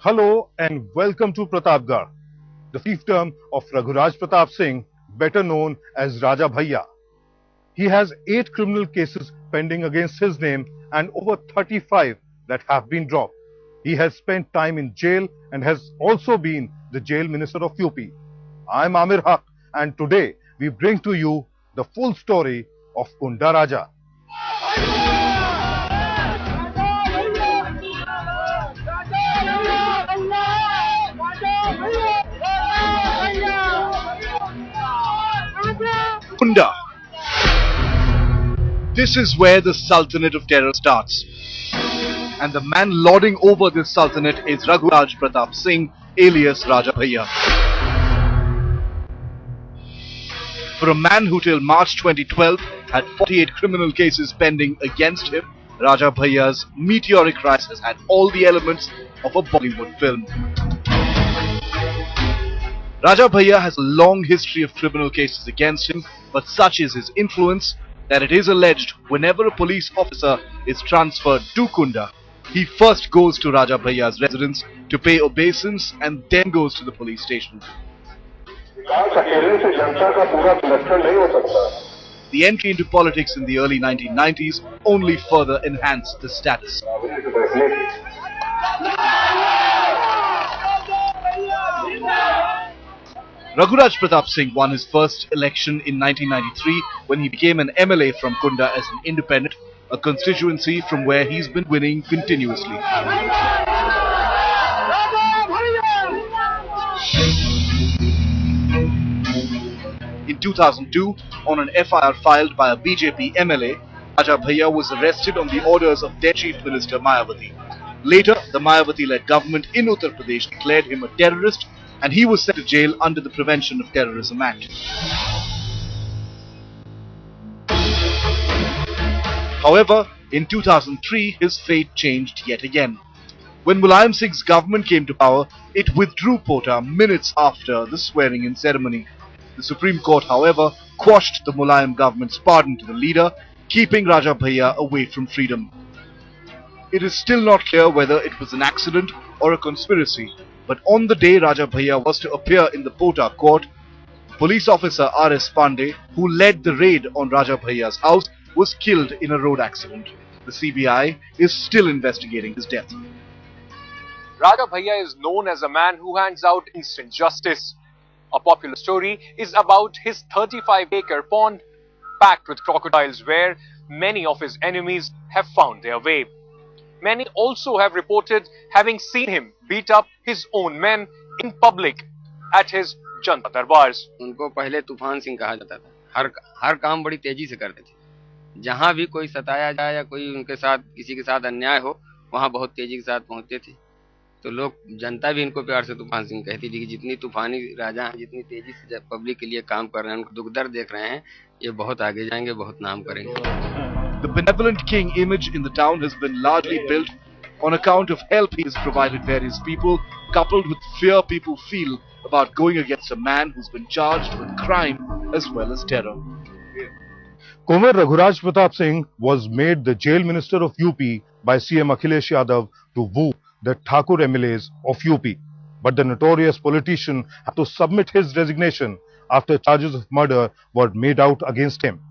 Hello and welcome to Pratapgarh, the fiefdom of Raghuraj Pratap Singh, better known as Raja Bhaiya. He has 8 criminal cases pending against his name and over 35 that have been dropped. He has spent time in jail and has also been the jail minister of UP. I'm Amir Haq and today we bring to you the full story of Kunda Raja. Kunda. This is where the Sultanate of Terror starts. And the man lording over this Sultanate is Raghuraj Pratap Singh, alias Raja Bhaiya. For a man who till March 2012 had 48 criminal cases pending against him, Raja Bhaiya's meteoric rise has had all the elements of a Bollywood film. Raja Bhaiya has a long history of criminal cases against him, but such is his influence that it is alleged whenever a police officer is transferred to Kunda, he first goes to Raja Bhaiya's residence to pay obeisance and then goes to the police station. The entry into politics in the early 1990s only further enhanced the status. Raghuraj Pratap Singh won his first election in 1993 when he became an MLA from Kunda as an independent, a constituency from where he's been winning continuously. In 2002, on an FIR filed by a BJP MLA, Raja Bhaiya was arrested on the orders of then Chief Minister Mayawati. Later, the Mayawati-led government in Uttar Pradesh declared him a terrorist and he was sent to jail under the Prevention of Terrorism Act. However, in 2003, his fate changed yet again. When Mulayam Singh's government came to power, it withdrew Pota minutes after the swearing-in ceremony. The Supreme Court, however, quashed the Mulayam government's pardon to the leader, keeping Raja Bhaiya away from freedom. It is still not clear whether it was an accident or a conspiracy, but on the day Raja Bhaiya was to appear in the Pota court, police officer R.S. Pandey, who led the raid on Raja Bhaiya's house, was killed in a road accident. The CBI is still investigating his death. Raja Bhaiya is known as a man who hands out instant justice. A popular story is about his 35-acre pond packed with crocodiles where many of his enemies have found their way. Many also have reported having seen him beat up his own men in public at his Janta Darbars. उनको पहले तूफान सिंह कहा जाता था। हर काम बड़ी तेजी से करते थे। जहां भी कोई सताया जाए या कोई उनके साथ किसी के साथ अन्याय हो, वहां बहुत तेजी के साथ पहुंचते थे। तो लोग जनता भी इनको प्यार से तूफान सिंह कहती थी कि जितनी तूफानी राजा हैं, जितनी तेजी से पब्लिक के लिए काम कर रहे हैं, उनको दुख दर्द देख रहे हैं, ये बहुत आगे जाएंगे, बहुत नाम करेंगे। The benevolent king image in the town has been largely built on account of help he has provided various people, coupled with fear people feel about going against a man who's been charged with crime as well as terror. Kunwar Raghuraj Pratap Singh was made the jail minister of UP by CM Akhilesh Yadav to woo the Thakur MLAs of UP. But the notorious politician had to submit his resignation after charges of murder were made out against him.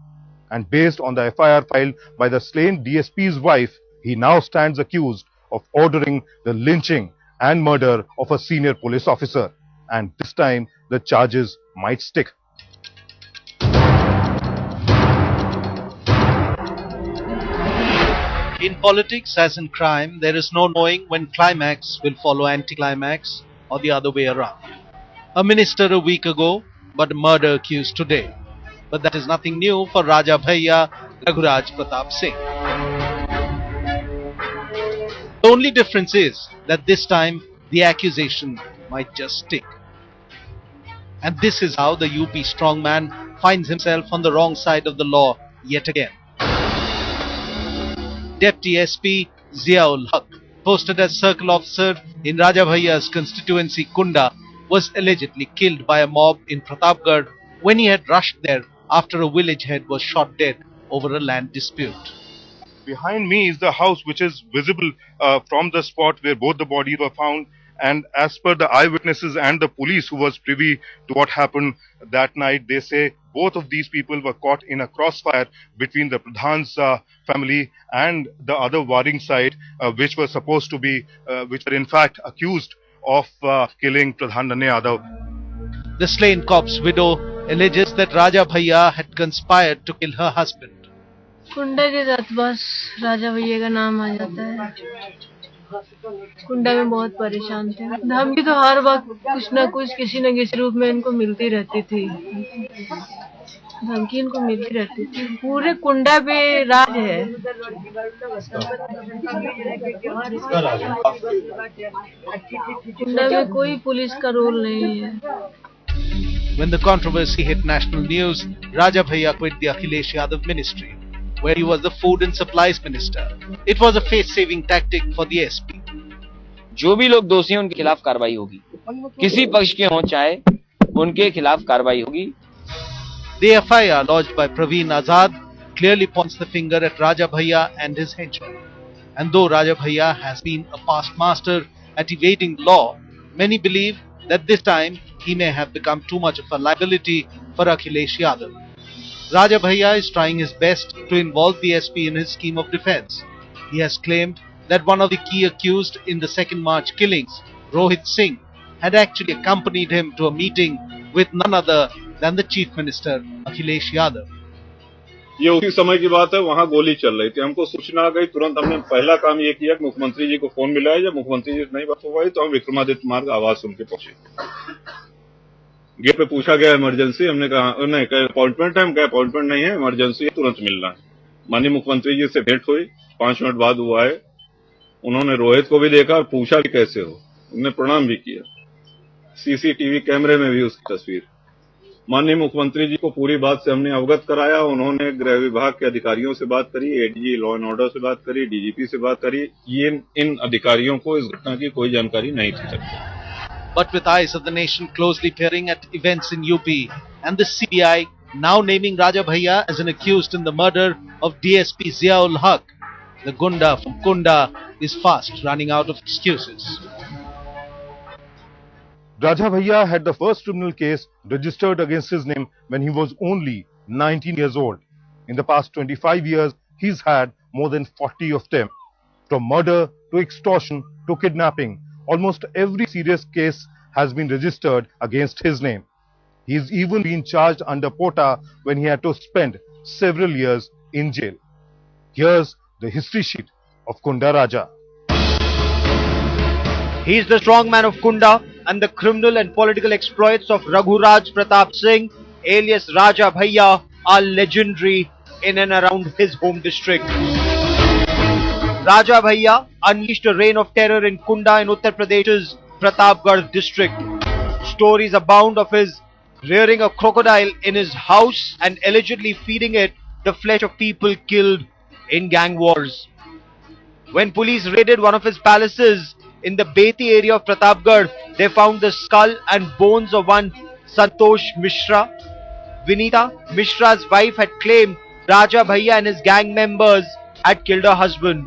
And based on the FIR filed by the slain DSP's wife, he now stands accused of ordering the lynching and murder of a senior police officer. And this time, the charges might stick. In politics, as in crime, there is no knowing when climax will follow anticlimax or the other way around. A minister a week ago, but a murder accused today. But that is nothing new for Raja Bhaiya, Raghuraj Pratap Singh. The only difference is that this time the accusation might just stick. And this is how the UP strongman finds himself on the wrong side of the law yet again. Deputy SP Ziaul Haq, posted as circle officer in Raja Bhaiya's constituency Kunda, was allegedly killed by a mob in Pratapgarh when he had rushed there after a village head was shot dead over a land dispute. Behind me is the house which is visible from the spot where both the bodies were found, And as per the eyewitnesses and the police who was privy to what happened that night, they say both of these people were caught in a crossfire between the Pradhan's family and the other warring side, which were supposed to be, which were in fact accused of killing Pradhan Nane Yadav. The slain cop's widow alleges that Raja Bhaiya had conspired to kill her husband. कुंडा के साथ बस राजा भैया का नाम आ जाता है। कुंडा में बहुत परेशान थे। धमकी तो हर वक्त कुछ न कुछ किसी न किसी रूप में इनको मिलती रहती थी। धमकी इनको मिलती रहती थी। पूरे कुंडा पे राज है। कुंडा में कोई पुलिस का रोल नहीं है। When the controversy hit national news, Raja Bhaiya quit the Akhilesh Yadav ministry, where he was the food and supplies minister. It was a face-saving tactic for the SP. जो भी लोग दोषी हैं उनके खिलाफ कार्रवाई होगी, किसी पक्ष के हों चाहे, उनके खिलाफ कार्रवाई होगी। The FIR lodged by Praveen Azad clearly points the finger at Raja Bhaiya and his henchmen. And though Raja Bhaiya has been a past master at evading law, many believe that this time he may have become too much of a liability for Akhilesh Yadav. Raja Bhaiya is trying his best to involve the SP in his scheme of defense. He has claimed that one of the key accused in the 2nd March killings, Rohit Singh, had actually accompanied him to a meeting with none other than the Chief Minister Akhilesh Yadav. ये उसी समय की बात है, वहाँ गोली चल रही थी, हमको सूचना आ गई, तुरंत हमने पहला काम ये किया कि मुख्यमंत्री जी को फोन मिलाया। जब मुख्यमंत्री जी से नहीं बात हो पाई तो हम विक्रमादित्य मार्ग आवाज सुन के पहुंचे। गेट पे पूछा गया इमरजेंसी, हमने कहा नहीं, अपॉइंटमेंट है, हम कहे अपॉइंटमेंट नहीं है, इमरजेंसी है, तुरंत मिलना है। माननीय मुख्यमंत्री जी से भेंट हुई, 5 मिनट बाद वो आए, उन्होंने रोहित को भी देखा और पूछा कि कैसे हो, उन्होंने प्रणाम भी किया। सीसीटीवी कैमरे में भी उसकी तस्वीर। माननीय मुख्यमंत्री जी को पूरी बात से हमने अवगत कराया। उन्होंने गृह विभाग के अधिकारियों से बात करी, एडीजी लॉ एंड ऑर्डर से बात करी, डीजीपी से बात करी। ये इन अधिकारियों को इस घटना की कोई जानकारी नहीं थी। But with eyes of the nation closely peering at events in UP and the CBI now naming Raja Bhaiya as an accused in the murder of DSP Ziaul Haq, the Gunda from Kunda is fast running out of excuses. Raja Bhaiya had the first criminal case registered against his name when he was only 19 years old. In the past 25 years, he's had more than 40 of them. From murder to extortion to kidnapping, almost every serious case has been registered against his name. He's even been charged under POTA when he had to spend several years in jail. Here's the history sheet of Kunda Raja. He is the strong man of Kunda, and the criminal and political exploits of Raghuraj Pratap Singh, alias Raja Bhaiya, are legendary in and around his home district. Raja Bhaiya unleashed a reign of terror in Kunda in Uttar Pradesh's Pratapgarh district. Stories abound of his rearing a crocodile in his house and allegedly feeding it the flesh of people killed in gang wars. When police raided one of his palaces in the Beti area of Pratapgarh, they found the skull and bones of one Santosh Mishra. Vinita, Mishra's wife, had claimed Raja Bhaiya and his gang members had killed her husband.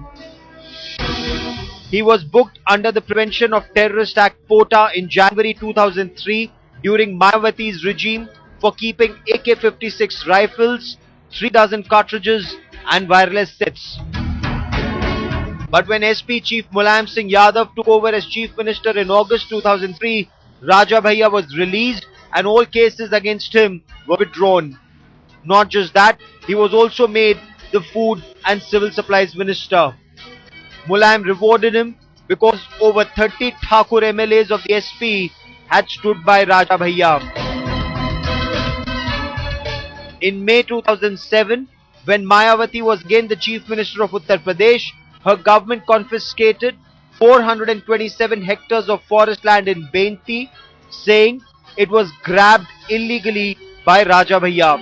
He was booked under the Prevention of Terrorist Act POTA in January 2003 during Mayawati's regime for keeping AK-56 rifles, 3 dozen cartridges and wireless sets. But when SP Chief Mulayam Singh Yadav took over as Chief Minister in August 2003, Raja Bhaiya was released and all cases against him were withdrawn. Not just that, he was also made the Food and Civil Supplies Minister. Mulayam rewarded him because over 30 Thakur MLAs of the SP had stood by Raja Bhaiya. In May 2007, when Mayawati was again the Chief Minister of Uttar Pradesh, her government confiscated 427 hectares of forest land in Benti, saying it was grabbed illegally by Raja Bhaiya.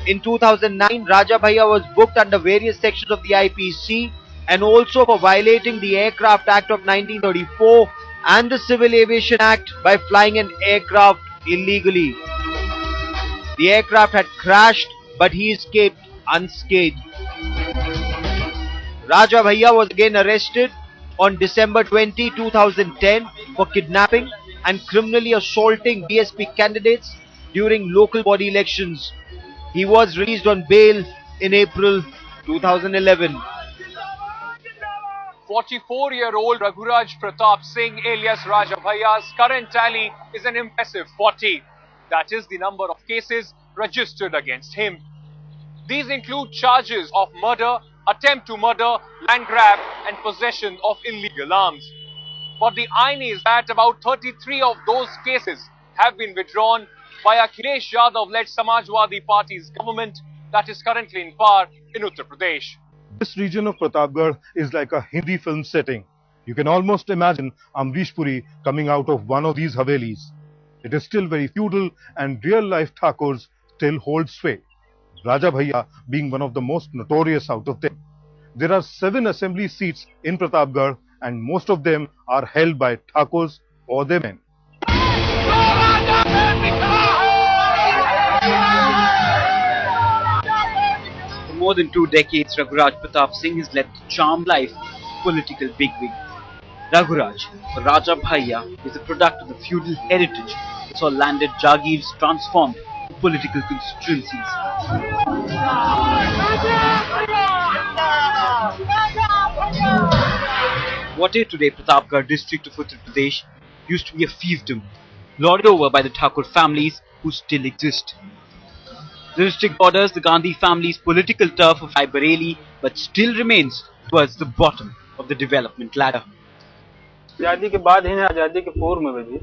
In 2009, Raja Bhaiya was booked under various sections of the IPC and also for violating the Aircraft Act of 1934 and the Civil Aviation Act by flying an aircraft illegally. The aircraft had crashed, but he escaped unscathed. Raja Bhaiya was again arrested on December 20, 2010 for kidnapping and criminally assaulting BSP candidates during local body elections. He was released on bail in April 2011. 44-year-old Raghuraj Pratap Singh alias Raja Bhaiya's current tally is an impressive 40. That is the number of cases registered against him. These include charges of murder, attempt to murder, land grab and possession of illegal arms. But the irony is that about 33 of those cases have been withdrawn by Akhilesh Yadav-led Samajwadi Party's government that is currently in power in Uttar Pradesh. This region of Pratapgarh is like a Hindi film setting. You can almost imagine Amrish Puri coming out of one of these Havelis. It is still very feudal and real-life Thakurs still hold sway, Raja Bhaiya being one of the most notorious out of them. There are 7 assembly seats in Pratapgarh and most of them are held by Thakurs or their men. For more than 2 decades, Raghuraj Pratap Singh has led the charmed life of a political bigwig. Raghuraj, or Raja Bhaiya, is a product of the feudal heritage that saw landed Jagirs transformed to political constituencies. What is today Pratapgarh district of Uttar Pradesh used to be a fiefdom, lorded over by the Thakur families who still exist. The district borders the Gandhi family's political turf of Raebareli, but still remains towards the bottom of the development ladder. आज़ादी के बाद ही नहीं, आज़ादी के पूर्व में भी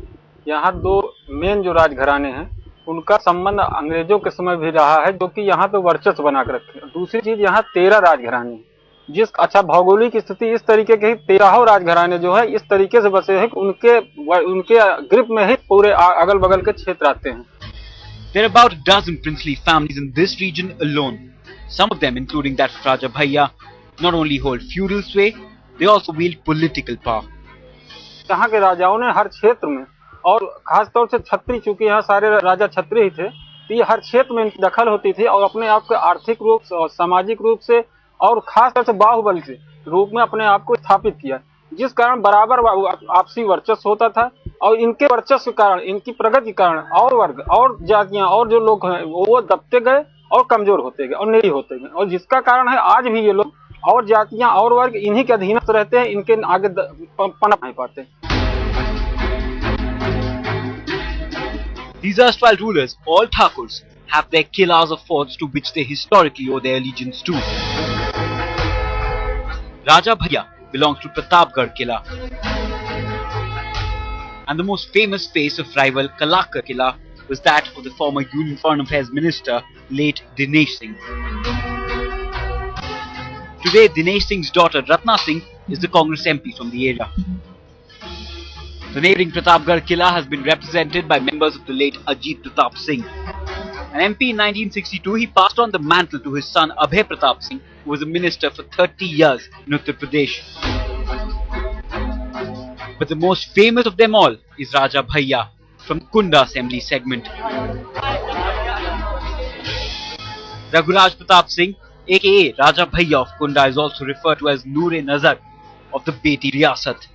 यहाँ 2 मेन जो राजघराने हैं उनका संबंध अंग्रेजों के समय भी रहा है, जो कि यहाँ पे वर्चस्व बना कर रखे। दूसरी चीज, यहाँ 13 राजघराने हैं, जिस भौगोलिक स्थिति इस तरीके के 13 राजघराने जो है इस तरीके से बसे हैं कि उनके ग्रिप में ही पूरे अगल बगल के क्षेत्र आते हैं। There are about a dozen princely families in this region alone. Some of them, including that of Raja Bhaiya, not only hold feudal sway, they also wield political power. यहाँ के राजाओं ने हर क्षेत्र में, और खास तौर से छत्री, चूंकि यहाँ सारे राजा छत्री ही थे, तो ये हर क्षेत्र में इनकी दखल होती थी और अपने आप को आर्थिक रूप से और सामाजिक रूप से और खास तौर से बाहुबल के रूप में अपने आप को स्थापित किया, जिस कारण बराबर आपसी वर्चस्व होता था। और इनके वर्चस्व के कारण, इनकी प्रगति के कारण और वर्ग और जातियां और जो लोग हैं वो दबते गए और कमजोर होते गए और निरीह होते गए, और जिसका कारण है आज भी ये लोग और जातियां और वर्ग इन्हीं के अधीनस्थ रहते हैं, इनके आगे पनप नहीं पाते। These erstwhile rulers, all Thakurs, have their killas of forts to which they historically owe their allegiance to. Raja Bhaiya belongs to Pratapgarh Killa, and the most famous face of rival Kalakar Killa was that of the former Union Foreign Affairs Minister, late Dinesh Singh. Today, Dinesh Singh's daughter Ratna Singh is the Congress MP from the area. The neighbouring Pratapgarh Killa has been represented by members of the late Ajit Pratap Singh. An MP in 1962, he passed on the mantle to his son Abhay Pratap Singh, who was a minister for 30 years in Uttar Pradesh. But the most famous of them all is Raja Bhaiya from Kunda Assembly segment. Raghuraj Pratap Singh, aka Raja Bhaiya of Kunda, is also referred to as Noor-e-Nazar of the Beti Riyasat.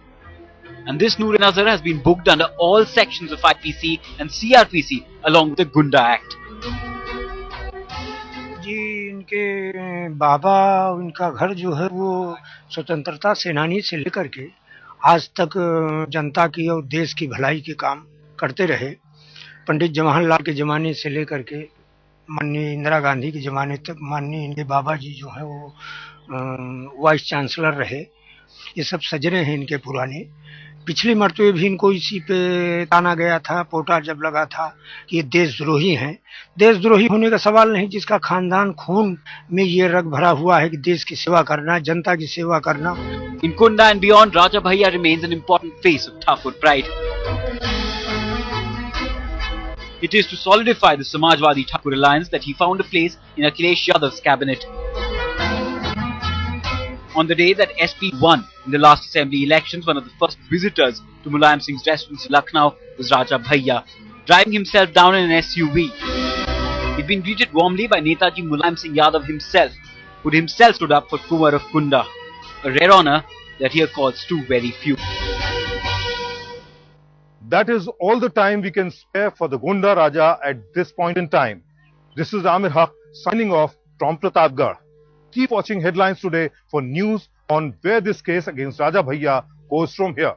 And this Noor-e-Nazar has been booked under all sections of IPC and CRPC along with the Gunda Act. जी, इनके बाबा, उनका घर जो है वो स्वतंत्रता सेनानी से लेकर के आज तक जनता की और देश की भलाई के काम करते रहे। पंडित जवाहरलाल के ज़माने से लेकर के माननीय इंदिरा गांधी के ज़माने तक माननीय इनके बाबा जी जो है वो वाइस चांसलर रहे। ये सब सजरे हैं इनके पुराने। पिछली मरतबे भी इनको इसी पे ताना गया था, पोटा जब लगा था कि ये देशद्रोही हैं। देशद्रोही होने का सवाल नहीं, जिसका खानदान खून में ये रग भरा हुआ है कि देश की सेवा करना, जनता की सेवा करना। In Kunda and beyond, Raja Bhaiya remains an important face of Thakur pride. It is to solidify the Samajwadi Thakur alliance that he found a place in Akhilesh Yadav's cabinet. On the day that SP won in the last assembly elections, one of the first visitors to Mulayam Singh's residence in Lucknow was Raja Bhaiya, driving himself down in an SUV. He'd been greeted warmly by Netaji Mulayam Singh Yadav himself, who himself stood up for Kumar of Kunda, a rare honour that here calls too very few. That is all the time we can spare for the Gunda Raja at this point in time. This is Amir Haq signing off from Pratapgarh. Keep watching Headlines Today for news on where this case against Raja Bhaiya goes from here.